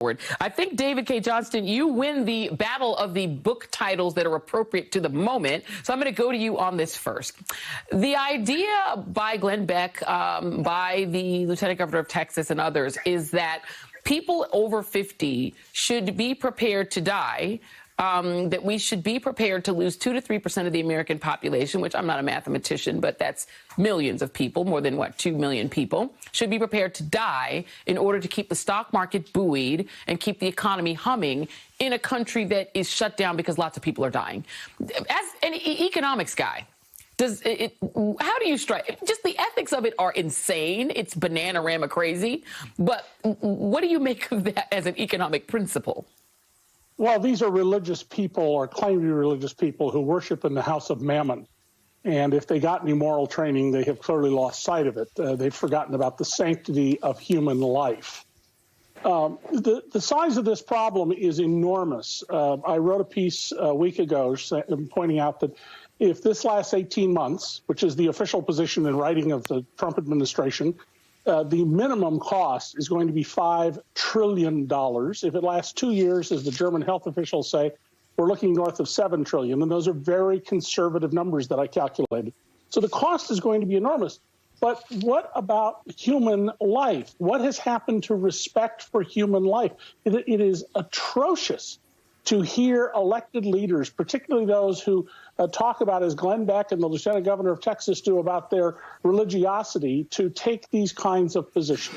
I think, David K. Johnston, you win the battle of the book titles that are appropriate to the moment. So I'm going to go to you on this first. The idea by Glenn Beck, by the Lieutenant Governor of Texas and others, is that people over 50 should be prepared to die. That we should be prepared to lose 2 to 3% of the American population, which I'm not a mathematician, but that's millions of people, more than, 2 million people, should be prepared to die in order to keep the stock market buoyed and keep the economy humming in a country that is shut down because lots of people are dying. As an economics guy, how do you strike? Just the ethics of it are insane. It's banana-rama crazy. But what do you make of that as an economic principle? Well, these are religious people, or claim to be religious people, who worship in the house of Mammon. And if they got any moral training, they have clearly lost sight of it. They've forgotten about the sanctity of human life. The size of this problem is enormous. I wrote a piece a week ago pointing out that if this lasts 18 months, which is the official position in writing of the Trump administration, the minimum cost is going to be $5 trillion. If it lasts 2 years, as the German health officials say, we're looking north of $7 trillion. And those are very conservative numbers that I calculated. So the cost is going to be enormous. But what about human life? What has happened to respect for human life? It is atrocious to hear elected leaders, particularly those who talk about, as Glenn Beck and the Lieutenant Governor of Texas do, about their religiosity, to take these kinds of positions.